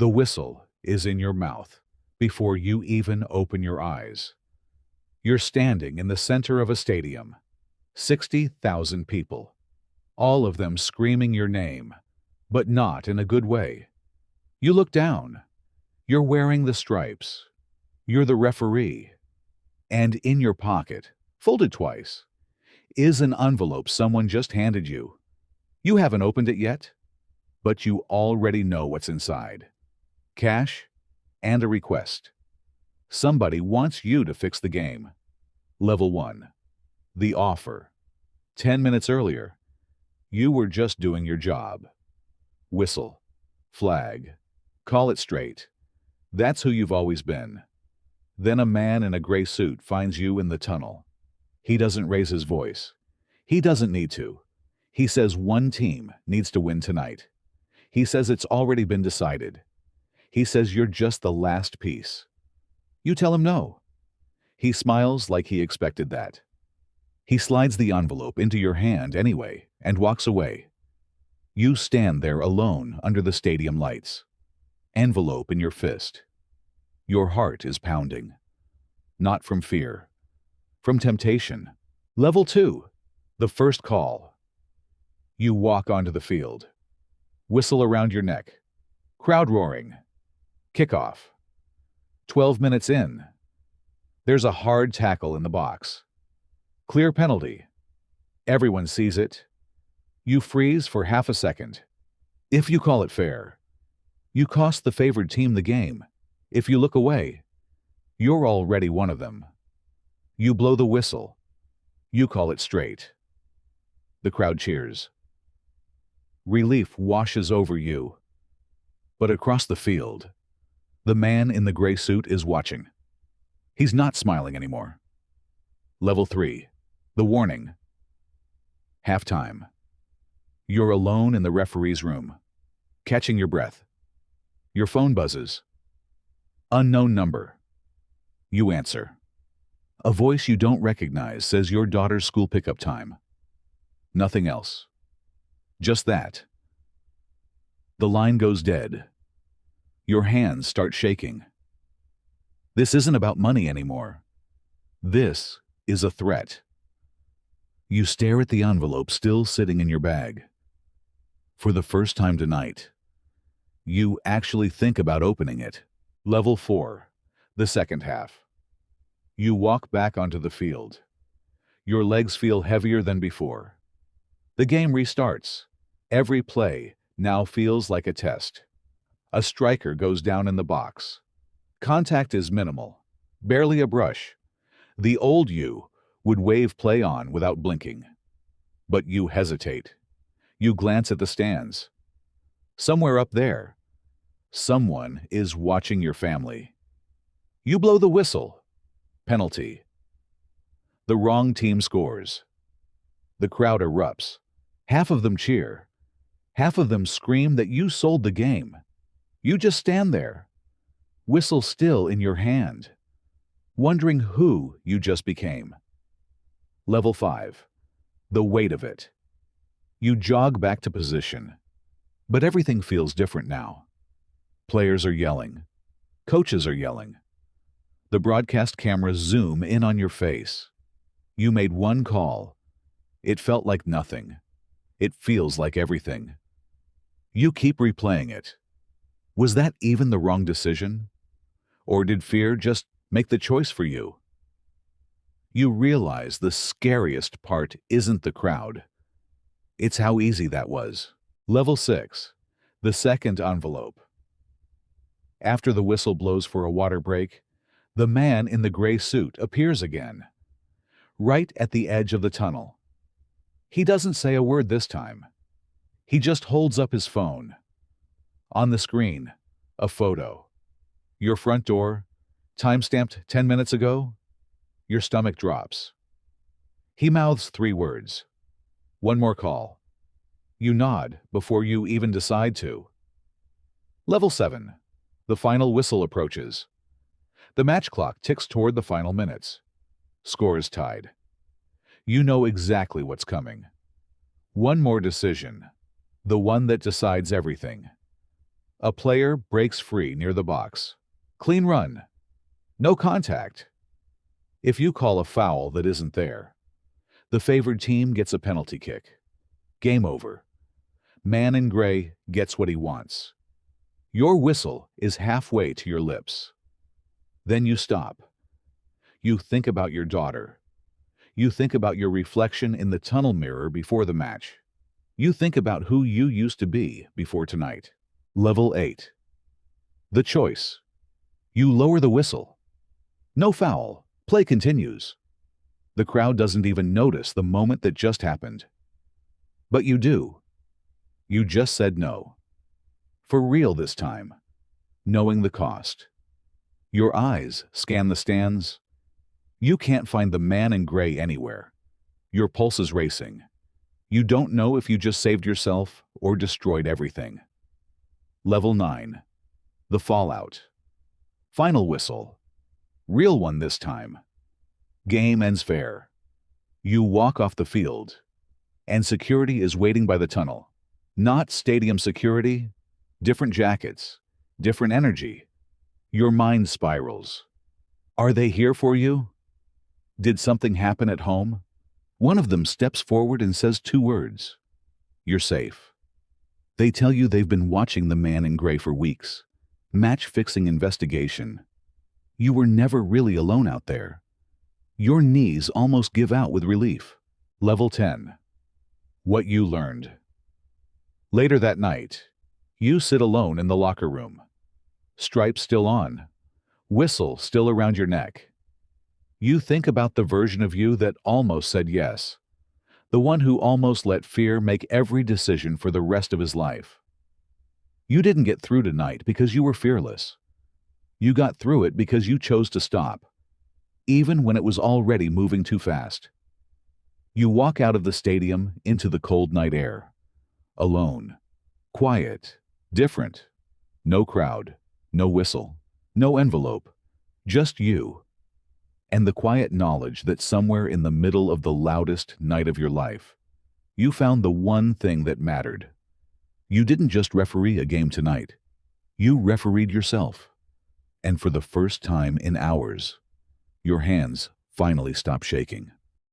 The whistle is in your mouth before you even open your eyes. You're standing in the center of a stadium, 60,000 people, all of them screaming your name, but not in a good way. You look down. You're wearing the stripes. You're the referee. And in your pocket, folded twice, is an envelope someone just handed you. You haven't opened it yet, but you already know what's inside. Cash and a request. Somebody wants you to fix the game. Level 1. The offer. 10 minutes earlier, you were just doing your job. Whistle. Flag. Call it straight. That's who you've always been. Then a man in a gray suit finds you in the tunnel. He doesn't raise his voice. He doesn't need to. He says one team needs to win tonight. He says it's already been decided. He says you're just the last piece. You tell him no. He smiles like he expected that. He slides the envelope into your hand anyway and walks away. You stand there alone under the stadium lights. Envelope in your fist. Your heart is pounding. Not from fear. From temptation. Level 2. The first call. You walk onto the field. Whistle around your neck. Crowd roaring. Kickoff. 12 minutes in. There's a hard tackle in the box. Clear penalty. Everyone sees it. You freeze for half a second. If you call it fair, you cost the favored team the game. If you look away, you're already one of them. You blow the whistle. You call it straight. The crowd cheers. Relief washes over you. But across the field, the man in the gray suit is watching. He's not smiling anymore. Level 3. The warning. Halftime. You're alone in the referee's room, catching your breath. Your phone buzzes. Unknown number. You answer. A voice you don't recognize says your daughter's school pickup time. Nothing else. Just that. The line goes dead. Your hands start shaking. This isn't about money anymore. This is a threat. You stare at the envelope still sitting in your bag. For the first time tonight, you actually think about opening it. Level 4. The second half. You walk back onto the field. Your legs feel heavier than before. The game restarts. Every play now feels like a test. A striker goes down in the box. Contact is minimal, barely a brush. The old you would wave play on without blinking. But you hesitate. You glance at the stands. Somewhere up there, someone is watching your family. You blow the whistle. Penalty. The wrong team scores. The crowd erupts. Half of them cheer. Half of them scream that you sold the game. You just stand there, whistle still in your hand, wondering who you just became. Level 5. The weight of it. You jog back to position, but everything feels different now. Players are yelling. Coaches are yelling. The broadcast cameras zoom in on your face. You made one call. It felt like nothing. It feels like everything. You keep replaying it. Was that even the wrong decision? Or did fear just make the choice for you? You realize the scariest part isn't the crowd. It's how easy that was. Level 6. The second envelope. After the whistle blows for a water break, the man in the gray suit appears again, right at the edge of the tunnel. He doesn't say a word this time. He just holds up his phone. On the screen, a photo. Your front door, time-stamped 10 minutes ago. Your stomach drops. He mouths 3 words. One more call. You nod before you even decide to. Level 7. The final whistle approaches. The match clock ticks toward the final minutes. Scores tied. You know exactly what's coming. One more decision. The one that decides everything. A player breaks free near the box. Clean run. No contact. If you call a foul that isn't there, the favored team gets a penalty kick. Game over. Man in gray gets what he wants. Your whistle is halfway to your lips. Then you stop. You think about your daughter. You think about your reflection in the tunnel mirror before the match. You think about who you used to be before tonight. Level 8. The choice. You lower the whistle. No foul. Play continues. The crowd doesn't even notice the moment that just happened. But you do. You just said no. For real this time. Knowing the cost. Your eyes scan the stands. You can't find the man in gray anywhere. Your pulse is racing. You don't know if you just saved yourself or destroyed everything. Level 9. The fallout. Final whistle. Real one this time. Game ends fair. You walk off the field, and security is waiting by the tunnel. Not stadium security, different jackets, different energy. Your mind spirals. Are they here for you? Did something happen at home? One of them steps forward and says 2 words. You're safe. They tell you they've been watching the man in gray for weeks. Match-fixing investigation. You were never really alone out there. Your knees almost give out with relief. Level 10. What you learned. Later that night, you sit alone in the locker room. Stripes still on. Whistle still around your neck. You think about the version of you that almost said yes. The one who almost let fear make every decision for the rest of his life. You didn't get through tonight because you were fearless. You got through it because you chose to stop, even when it was already moving too fast. You walk out of the stadium into the cold night air. Alone. Quiet. Different. No crowd. No whistle. No envelope. Just you. And the quiet knowledge that somewhere in the middle of the loudest night of your life, you found the one thing that mattered. You didn't just referee a game tonight. You refereed yourself. And for the first time in hours, your hands finally stopped shaking.